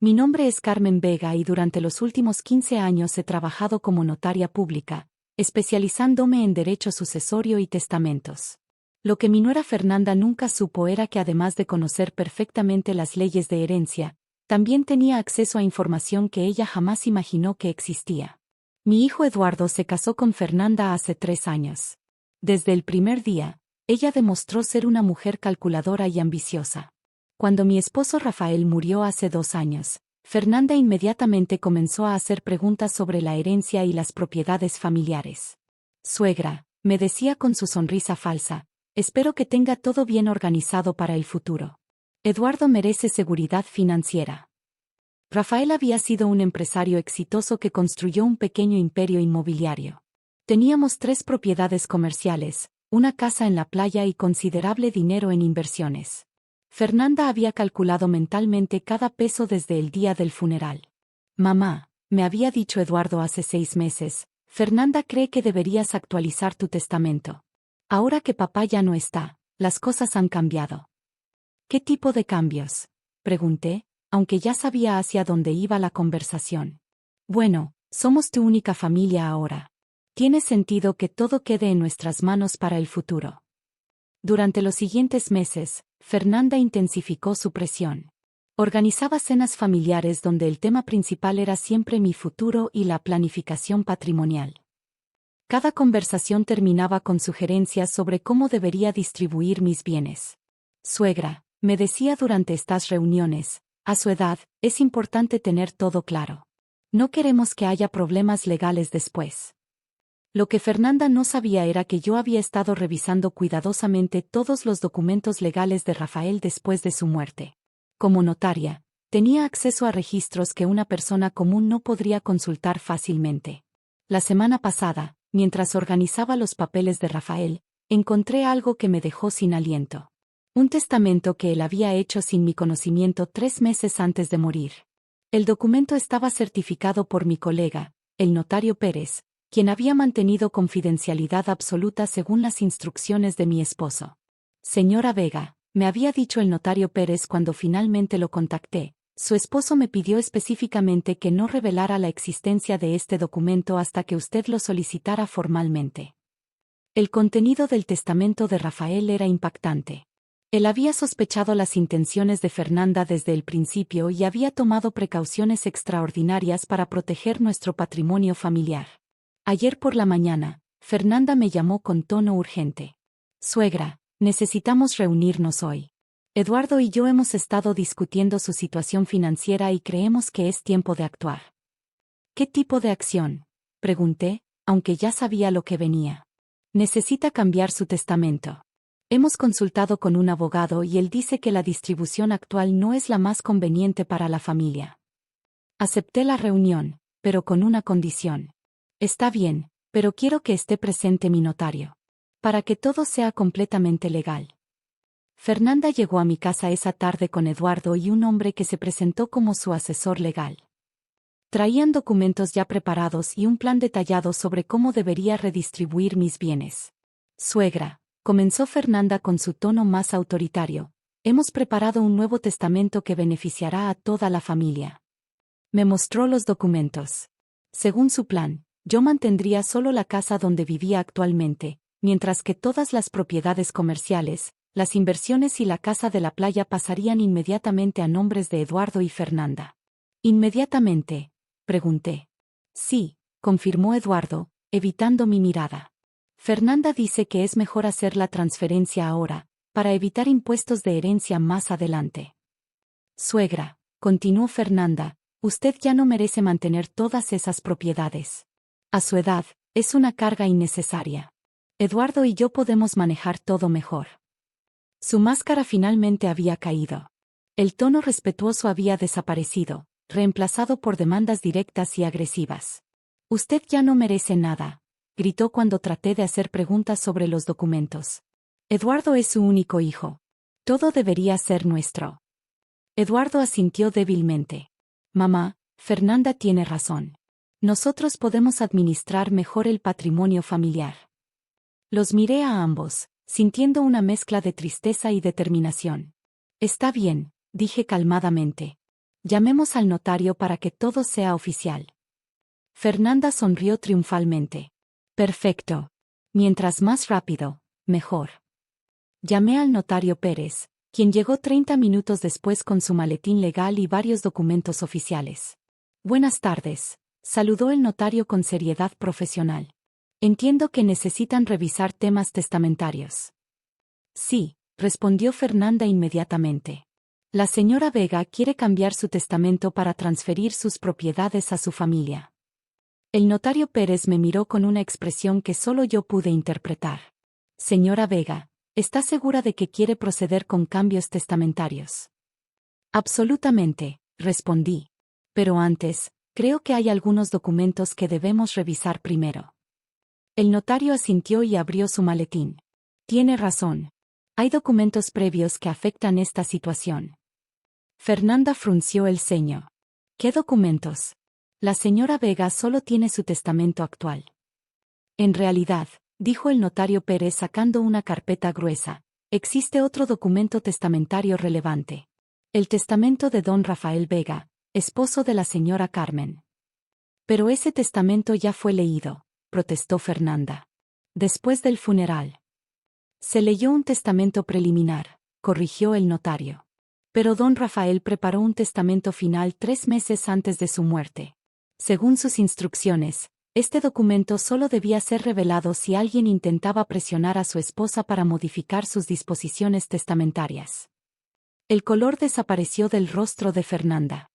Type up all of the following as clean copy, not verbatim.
Mi nombre es Carmen Vega y durante los últimos 15 años he trabajado como notaria pública, especializándome en derecho sucesorio y testamentos. Lo que mi nuera Fernanda nunca supo era que además de conocer perfectamente las leyes de herencia, también tenía acceso a información que ella jamás imaginó que existía. Mi hijo Eduardo se casó con Fernanda hace 3 años. Desde el primer día, ella demostró ser una mujer calculadora y ambiciosa. Cuando mi esposo Rafael murió hace 2 años, Fernanda inmediatamente comenzó a hacer preguntas sobre la herencia y las propiedades familiares. Suegra, me decía con su sonrisa falsa, espero que tenga todo bien organizado para el futuro. Eduardo merece seguridad financiera. Rafael había sido un empresario exitoso que construyó un pequeño imperio inmobiliario. Teníamos 3 propiedades comerciales, una casa en la playa y considerable dinero en inversiones. Fernanda había calculado mentalmente cada peso desde el día del funeral. Mamá, me había dicho Eduardo hace 6 meses, Fernanda cree que deberías actualizar tu testamento. Ahora que papá ya no está, las cosas han cambiado. ¿Qué tipo de cambios?, pregunté, aunque ya sabía hacia dónde iba la conversación. Bueno, somos tu única familia ahora. Tiene sentido que todo quede en nuestras manos para el futuro. Durante los siguientes meses, Fernanda intensificó su presión. Organizaba cenas familiares donde el tema principal era siempre mi futuro y la planificación patrimonial. Cada conversación terminaba con sugerencias sobre cómo debería distribuir mis bienes. Suegra, me decía durante estas reuniones, a su edad, es importante tener todo claro. No queremos que haya problemas legales después. Lo que Fernanda no sabía era que yo había estado revisando cuidadosamente todos los documentos legales de Rafael después de su muerte. Como notaria, tenía acceso a registros que una persona común no podría consultar fácilmente. La semana pasada, mientras organizaba los papeles de Rafael, encontré algo que me dejó sin aliento. Un testamento que él había hecho sin mi conocimiento 3 meses antes de morir. El documento estaba certificado por mi colega, el notario Pérez, quien había mantenido confidencialidad absoluta según las instrucciones de mi esposo. Señora Vega, me había dicho el notario Pérez cuando finalmente lo contacté, su esposo me pidió específicamente que no revelara la existencia de este documento hasta que usted lo solicitara formalmente. El contenido del testamento de Rafael era impactante. Él había sospechado las intenciones de Fernanda desde el principio y había tomado precauciones extraordinarias para proteger nuestro patrimonio familiar. Ayer por la mañana, Fernanda me llamó con tono urgente. Suegra, necesitamos reunirnos hoy. Eduardo y yo hemos estado discutiendo su situación financiera y creemos que es tiempo de actuar. ¿Qué tipo de acción?, pregunté, aunque ya sabía lo que venía. Necesita cambiar su testamento. Hemos consultado con un abogado y él dice que la distribución actual no es la más conveniente para la familia. Acepté la reunión, pero con una condición. Está bien, pero quiero que esté presente mi notario. Para que todo sea completamente legal. Fernanda llegó a mi casa esa tarde con Eduardo y un hombre que se presentó como su asesor legal. Traían documentos ya preparados y un plan detallado sobre cómo debería redistribuir mis bienes. Suegra, comenzó Fernanda con su tono más autoritario, hemos preparado un nuevo testamento que beneficiará a toda la familia. Me mostró los documentos. Según su plan, yo mantendría solo la casa donde vivía actualmente, mientras que todas las propiedades comerciales, las inversiones y la casa de la playa pasarían inmediatamente a nombres de Eduardo y Fernanda. ¿Inmediatamente?, pregunté. Sí, confirmó Eduardo, evitando mi mirada. Fernanda dice que es mejor hacer la transferencia ahora, para evitar impuestos de herencia más adelante. Suegra, continuó Fernanda, usted ya no merece mantener todas esas propiedades. A su edad, es una carga innecesaria. Eduardo y yo podemos manejar todo mejor. Su máscara finalmente había caído. El tono respetuoso había desaparecido, reemplazado por demandas directas y agresivas. Usted ya no merece nada, gritó cuando traté de hacer preguntas sobre los documentos. Eduardo es su único hijo. Todo debería ser nuestro. Eduardo asintió débilmente. Mamá, Fernanda tiene razón. Nosotros podemos administrar mejor el patrimonio familiar. Los miré a ambos, sintiendo una mezcla de tristeza y determinación. Está bien, dije calmadamente. Llamemos al notario para que todo sea oficial. Fernanda sonrió triunfalmente. Perfecto. Mientras más rápido, mejor. Llamé al notario Pérez, quien llegó 30 minutos después con su maletín legal y varios documentos oficiales. Buenas tardes, saludó el notario con seriedad profesional. Entiendo que necesitan revisar temas testamentarios. Sí, respondió Fernanda inmediatamente. La señora Vega quiere cambiar su testamento para transferir sus propiedades a su familia. El notario Pérez me miró con una expresión que solo yo pude interpretar. Señora Vega, ¿está segura de que quiere proceder con cambios testamentarios? Absolutamente, respondí. Pero antes, creo que hay algunos documentos que debemos revisar primero. El notario asintió y abrió su maletín. Tiene razón. Hay documentos previos que afectan esta situación. Fernanda frunció el ceño. ¿Qué documentos? La señora Vega solo tiene su testamento actual. En realidad, dijo el notario Pérez sacando una carpeta gruesa, existe otro documento testamentario relevante. El testamento de don Rafael Vega, esposo de la señora Carmen. Pero ese testamento ya fue leído, protestó Fernanda. Después del funeral. Se leyó un testamento preliminar, corrigió el notario. Pero don Rafael preparó un testamento final 3 meses antes de su muerte. Según sus instrucciones, este documento solo debía ser revelado si alguien intentaba presionar a su esposa para modificar sus disposiciones testamentarias. El color desapareció del rostro de Fernanda.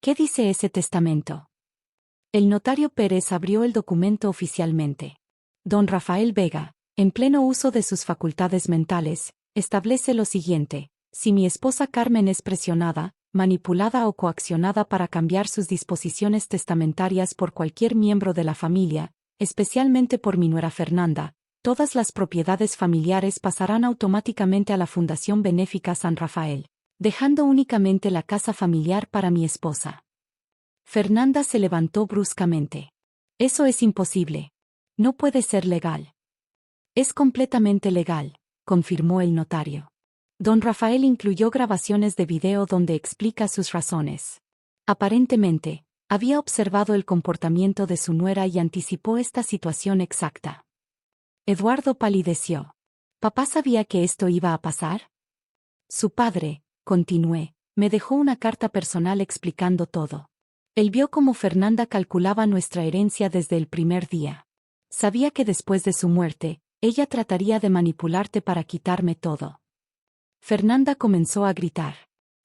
¿Qué dice ese testamento? El notario Pérez abrió el documento oficialmente. Don Rafael Vega, en pleno uso de sus facultades mentales, establece lo siguiente: si mi esposa Carmen es presionada, manipulada o coaccionada para cambiar sus disposiciones testamentarias por cualquier miembro de la familia, especialmente por mi nuera Fernanda, todas las propiedades familiares pasarán automáticamente a la Fundación Benéfica San Rafael, dejando únicamente la casa familiar para mi esposa. Fernanda se levantó bruscamente. Eso es imposible. No puede ser legal. Es completamente legal, confirmó el notario. Don Rafael incluyó grabaciones de video donde explica sus razones. Aparentemente, había observado el comportamiento de su nuera y anticipó esta situación exacta. Eduardo palideció. ¿Papá sabía que esto iba a pasar? Su padre, continué, me dejó una carta personal explicando todo. Él vio cómo Fernanda calculaba nuestra herencia desde el primer día. Sabía que después de su muerte, ella trataría de manipularte para quitarme todo. Fernanda comenzó a gritar.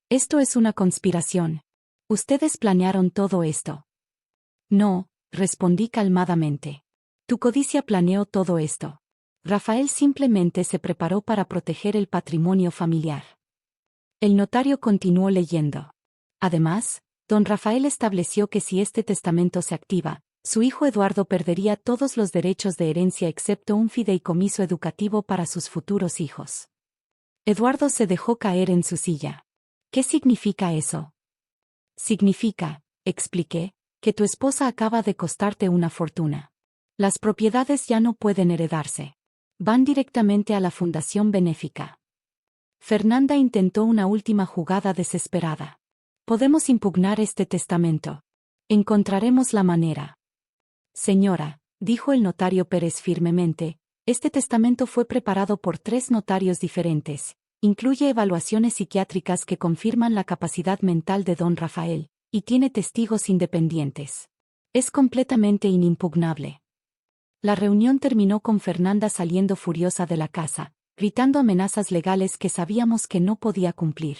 Esto es una conspiración. Ustedes planearon todo esto. No, respondí calmadamente. Tu codicia planeó todo esto. Rafael simplemente se preparó para proteger el patrimonio familiar. El notario continuó leyendo. Además, don Rafael estableció que si este testamento se activa, su hijo Eduardo perdería todos los derechos de herencia excepto un fideicomiso educativo para sus futuros hijos. Eduardo se dejó caer en su silla. ¿Qué significa eso? Significa, expliqué, que tu esposa acaba de costarte una fortuna. Las propiedades ya no pueden heredarse. Van directamente a la Fundación Benéfica. Fernanda intentó una última jugada desesperada. Podemos impugnar este testamento. Encontraremos la manera. Señora, dijo el notario Pérez firmemente, este testamento fue preparado por 3 notarios diferentes, incluye evaluaciones psiquiátricas que confirman la capacidad mental de don Rafael, y tiene testigos independientes. Es completamente inimpugnable. La reunión terminó con Fernanda saliendo furiosa de la casa, gritando amenazas legales que sabíamos que no podía cumplir.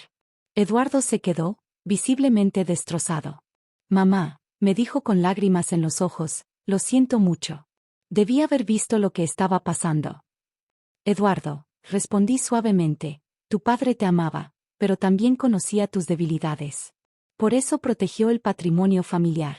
Eduardo se quedó, visiblemente destrozado. Mamá, me dijo con lágrimas en los ojos, lo siento mucho. Debí haber visto lo que estaba pasando. Eduardo, respondí suavemente, tu padre te amaba, pero también conocía tus debilidades. Por eso protegió el patrimonio familiar.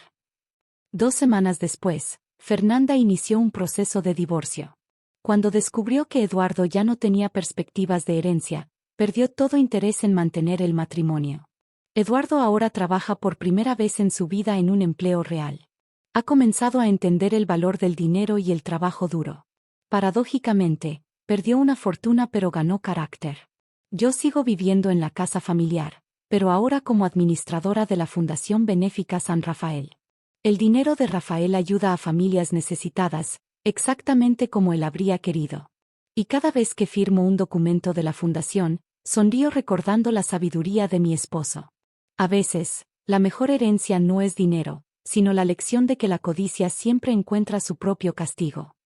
2 semanas después, Fernanda inició un proceso de divorcio. Cuando descubrió que Eduardo ya no tenía perspectivas de herencia, perdió todo interés en mantener el matrimonio. Eduardo ahora trabaja por primera vez en su vida en un empleo real. Ha comenzado a entender el valor del dinero y el trabajo duro. Paradójicamente, perdió una fortuna pero ganó carácter. Yo sigo viviendo en la casa familiar, pero ahora como administradora de la Fundación Benéfica San Rafael. El dinero de Rafael ayuda a familias necesitadas, exactamente como él habría querido. Y cada vez que firmo un documento de la fundación, sonrío recordando la sabiduría de mi esposo. A veces, la mejor herencia no es dinero, sino la lección de que la codicia siempre encuentra su propio castigo.